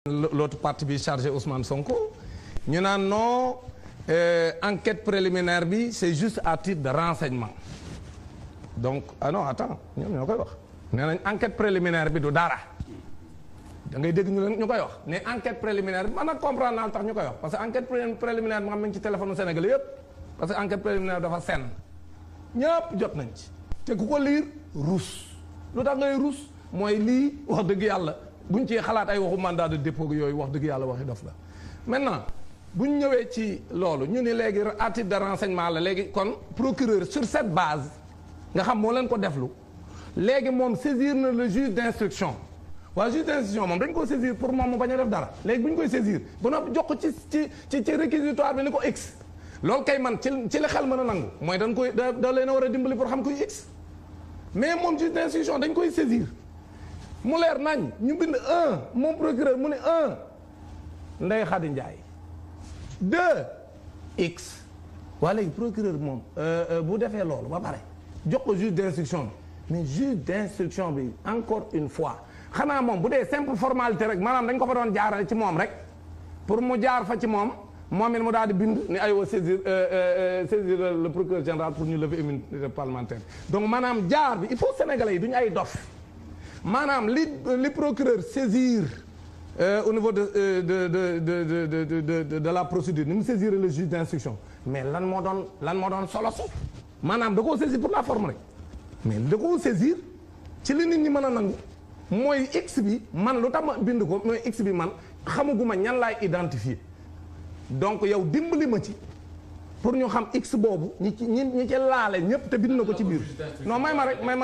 l'autre partie bi chargé Ousmane Sonko ñu naan non enquête préliminaire bi c'est juste à titre de renseignement donc ah non attends ñoom ñoo koy wax nee nañ enquête préliminaire bi du dara da ngay dégg ñu koy wax ne enquête préliminaire bi man nag comprendre naa tax ñu koy wax parce que enquête préliminaire bi nga xam ne ci téléphone Sénégal yëpp parce que enquête préliminaire dafa senn ñëpp jot nañ ci te ku ko liir ruus lu tax ngay ruus mooy lii wax dëgg yàlla buñ ci xalaat ay waxu mandat de dépôt yooyu wax dëgg yàlla waxi dof la maintenant buñ ñëwee ci loolu ñu ni léegi à titre de renseignement la léegi kon procureur sur cette base nga xam moo leen ko deflu léegi moom saisir na le juge d'instruction waaye juge d'instruction moom dañ ko saisir pour moom mu bañ a def dara léegi bu ñu koy saisir ba noppi jox ko ci réquisitoire bi ni ko x loolu kay man ci li xel mën a nangu mooy dañ koy da leen a war a dimbali pour xam kuy x mais moom juge d'instruction dañ koy saisir mu leer nañ ñu bind 1 moom procureur mu ne 1 Ndeye Khady Ndiaye 2 x waa léegi procureur moom bu defee loolu ba pare jox ko juge d'instruction bi mais juge d'instruction bi encore une fois xanaa moom bu dee simple formalité rek maanaam dañ ko fa doon jaarale ci moom rek pour mu jaar fa ci moom it mu daal di bind ni aywa saisir le procureur général pour ñu lever immunité parlementaire donc maanaam jaar bi il faut sénégalais yi duñu ay dof maanaam li procureur saisir au niveau de la procédure ni mu saisir le juge d'instruction mais lan moo doon solo si maanaam da koo saisir pour la forme rek mais da koo saisir ci li nit ñi mën a nangu mooy x bi man lu tax ma bind ko mooy x bi man xamaguma ñan laay identifier donc yow dimbali ma ci pour ñu xam x boobu ñi ci laale ñëpp te bind na ko ci biir non may ma rek non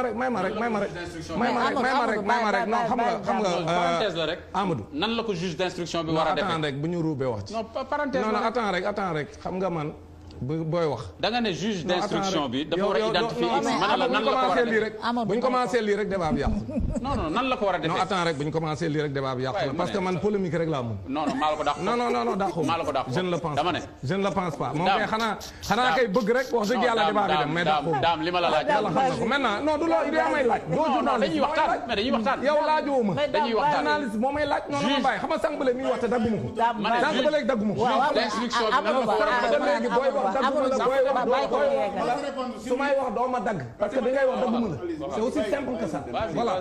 xam nga parenthèse la rek Amadou nan la ko juge d'instruction bi war a defee attends rek bu ñu ruubee wax ci non parenthèse non attends rek xam nga man booy wax da nga ne juge d'instruction bi dafa war a identifier x man la nan la ko war a defee bu ñu commencé lii rek débat bi yàqu non nan la ko war a defee non attends rek bu ñu commencé lii rek débat bi yàqu parce que man polémique rek laa mun non maa la ko dàq non dàqu maa la ko dàq je ne le pense dama ne je ne le pense pas moom kay xanaa kay bëgg rek wax dëgg yàlla débat bi dem mais dàqu daam li ma la laaj yàlla xam na ko maintenant non du loolu yaa may laaj doo journaliste dañuy waxtaan yow laajoo ma dañuy waxtaan journaliste moo may laaj noonu ma bàyyi xam nga sànq ba léegi mi ngi wax te dagguma ko sànq ba léegi dagguma ko l'instruction bi nan la ko war a ba léegi booy wax dagguma la su may wax doo ma dagg parce que da ngay wax dagguma la c'est aussi simple que ça voilà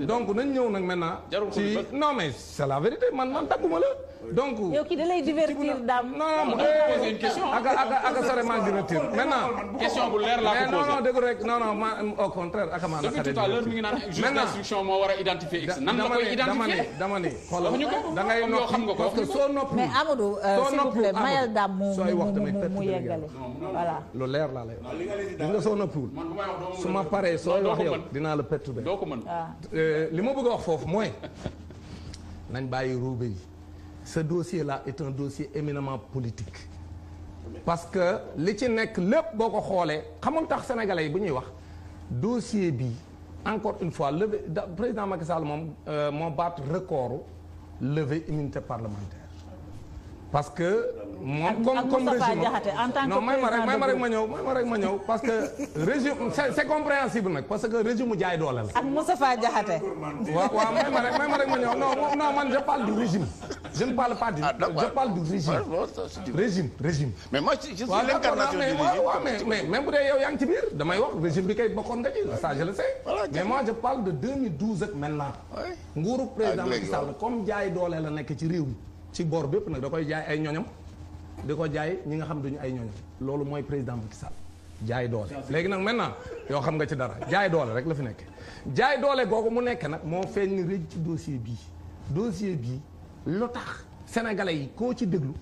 donc nañ ñëw nag maintenant ci non mais c'est la vérité man dagguma la donc yow kii da lay divertir daam non poser une question aka sore ma divertir maintenant question bu leer laa ko posé non dégg rek non ma au contraire aka ma depuis tout à l'heure mi ngi naan juge d'instruction moo war a identifier x nan la koy identifier dama ni xoolal da ngay xam nga ko parce que soo noppi mais Amadou s'il vous plaît mayal daam mu yeggale voilà lu leer laa lay gis nga soo noppiwul su ma paree soo wax yow dinaa la perturber doo ko mën li ma bëgg a wax foofu mooy nañ bàyyi ruube yi ce dossier là est un dossier éminemment politique parce que li ci nekk lépp boo ko xoolee xamul tax sénégalais yi bu ñuy wax dossier bi encore une fois levé président Macky Sall moom moo baat record levé immunité parlementaire parce que moom comme régime non may ma rek ma ñëw parce que régime c'est compréhensible nag parce que régime mu jaay doole la ak Moustapha Diakhaté waaw may ma rek ma ñëw non man je parle du régime je ne parle pas du je parle du régime mais moi je suis l'incarnation du régime mais même bu dee yow yaa ngi ci biir damay wax régime bi kay bokkoon nga ci ça je le sais mais moi je parle de 2012 ak maintenant nguuru président Macky Sall comme jaay doole la nekk ci réew mi ci boor bépp nag da koy jaay ay ñoñam di ko jaay ñi nga xam duñu ay ñoñam loolu mooy président Macky Sall jaay doole léegi nag maintenant yoo xam nga ci dara jaay doole rek la fi nekk jaay doole googu mu nekk nag moo feeñ ni rëj ci dossier bii lu tax sénégalais yi koo ci déglu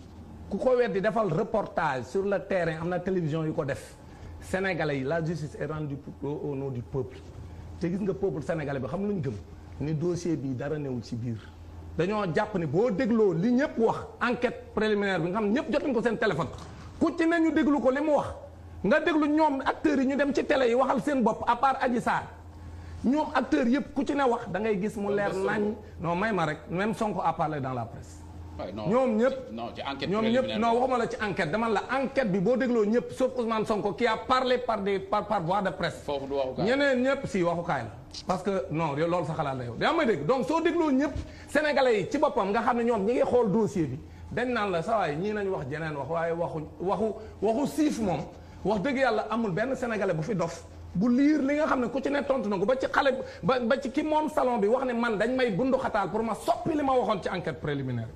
ku ko weddi defal reportage sur le terrain am na télévision yu ko def sénégalais yi la justice est rendue au nom du peuple te gis nga peuple sénégalais bi xam lu ñu gëm ni dossier bii dara newul ci biir dañoo jàpp ne boo dégloo li ñëpp wax enquête préliminaire bi nga xam ñëpp jotuñ ko seen téléphone ku ci ne ñu déglu ko li mu wax nga déglu ñoom acteurs yi ñu dem ci télé yi waxal seen bopp à part Adji Sarr ñoom acteurs yëpp ku ci ne wax da ngay gis mu leer nañ non may ma rek même Sonko a parlé dans la presse ñoom ñëpp. non ci enquête ñoom ñëpp non waxuma la ci enquête dama la enquête bi boo dégloo ñëpp sauf Ousmane Sonko qui a parlé par voie de presse. foofu du waxukaay ñeneen ñëpp si waxukaay la. parce que non loolu sa xalaat la yow yaa may dégg donc soo dégloo ñëpp sénégalais yi ci boppam nga xam ne ñoom ñi ngi xool dossier bi dañ naan la sa waay ñii nañ wax jeneen wax waaye waxu siif moom wax dëgg yàlla amul benn sénégalais bu fi dof bu liir li nga xam ne ku ci ne tontu na ko ba ci xale ba ci ki moom salon bi wax ne man dañ may bundu xataal pour ma soppi li ma waxoon ci enquête préliminaire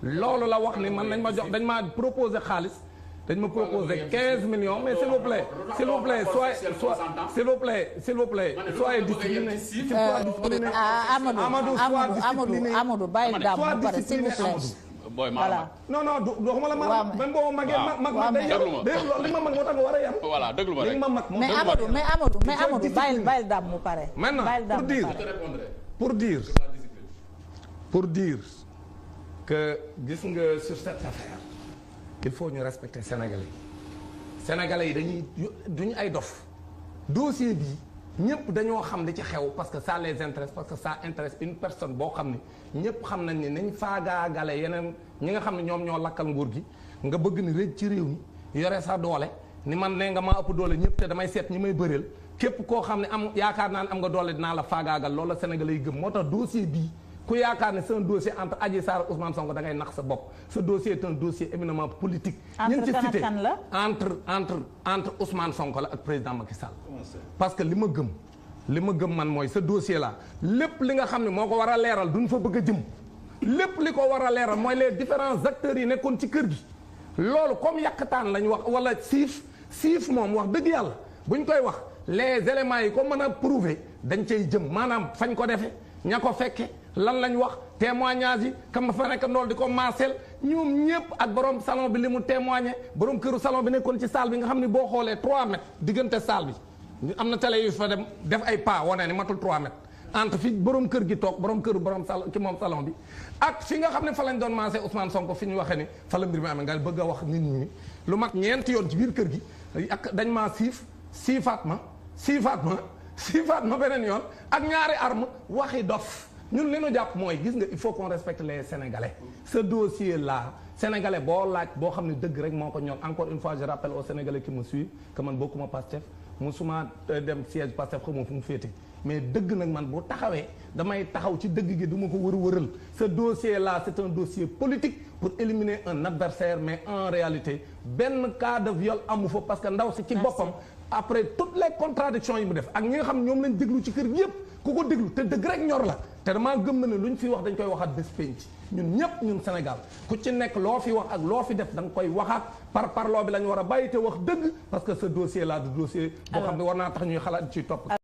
loolu la wax ni man dañ ma jox dañ ma proposé xaalis dañ ma proposé 15 millions mais s'il vous plaît soyez discipliné. Amadou bàyyi daam ba pare s'il vous plaît. booy ma non waxuma la ma même boo magee mag day loolu li ma mag moo tax nga war a yam. voilà déglu ma rek mais Amadou bàyyi daam mu pare. maintenant pour dire que gis nga sur cette affaire il faut ñu respecter Sénégalais yi duñu ay dof dossier bi ñëpp dañoo xam li ci xew parce que ça les intéresse parce que ça intéresse une personne boo xam ni ñëpp xam nañ ni nañ faagaagale yeneen ñi nga xam ne ñoom ñoo lakkal nguur gi nga bëgg ni rëj ci réew mi yore sa doole ni man ne nga maa ëpp doole ñëpp te damay seet ñi may bëreel képp koo xam ne am yaakaar naa ne am nga doole dinaa la faagaagal loolu la Sénégalais yi gëm moo tax dossier bii ku yaakaar ne c'est un dossier entre Adji Sarr ak Ousmane Sonko da ngay nax sa bopp ce dossier est un dossier éminemment politique. entre kan ak kan la entre Ousmane Sonko la ak président Macky Sall. parce que li ma gëm man mooy ce dossier là lépp li nga xam ne moo ko war a leeral duñ fa bëgg a jëm lépp li ko war a leeral mooy les différents acteurs yi nekkoon ci kër gi. loolu comme yàqtaan lañ wax wala siif moom wax dëgg yàlla buñ koy wax les éléments yi ko mën a prouver dañ cay jëm maanaam fañ ko defee ña ko fekke lan lañ wax témoignage yi kam fa nekk ndool di ko maaseel ñoom ñëpp ak borom salon bi li mu témoigné borom këru salon bi nekkoon ci salle bi nga xam ne boo xoolee 3 mètres diggante salle bi am na télé yu fa dem def ay pas wane ni matul 3 mètres entre fi borom kër gi toog borom salon ki moom salon bi ak fi nga xam ne fa lañ doon maasee Ousmane Sonko fi ñu waxee ni fa la mbir mi amee nga bëgg a wax nit ñi lu mat ñeenti yoon ci biir kër gi ak dañ maa siifaat ma beneen yoon ak ñaari arme waxi dof ñun li ñu jàpp mooy gis nga il faut qu'on respecte les Sénégalais ce dossier là Sénégalais boo laaj boo xam ne dëgg rek moo ko ñor encore une fois je rappelle aux Sénégalais qui me suivent que man bokkuma Pastef musuma dem siège Pastef xamoo fu mu féete mais dëgg nag man bu taxawee damay taxaw ci dëgg gi du ma ko wëral ce dossier là c'est un dossier politique pour éliminer un adversaire mais en réalité benn cas de viol amu fa parce que ndaw si ci boppam après toutes les contradictions yi mu def ak ñi nga xam ñoom lañ déglu ci kër gi yëpp ku ko déglu te dëgg rek ñor la te damaa gëm na ne lu ñu fi wax dañ koy waxaat bés penc ñun ñëpp ñun Sénégal ku ci nekk loo fi wax ak loo fi def da nga koy waxaat par loo bi la ñu war a bàyyi te wax dëgg parce que ce dossier là du dossier boo xam ne war naa tax ñuy xalaat ci topp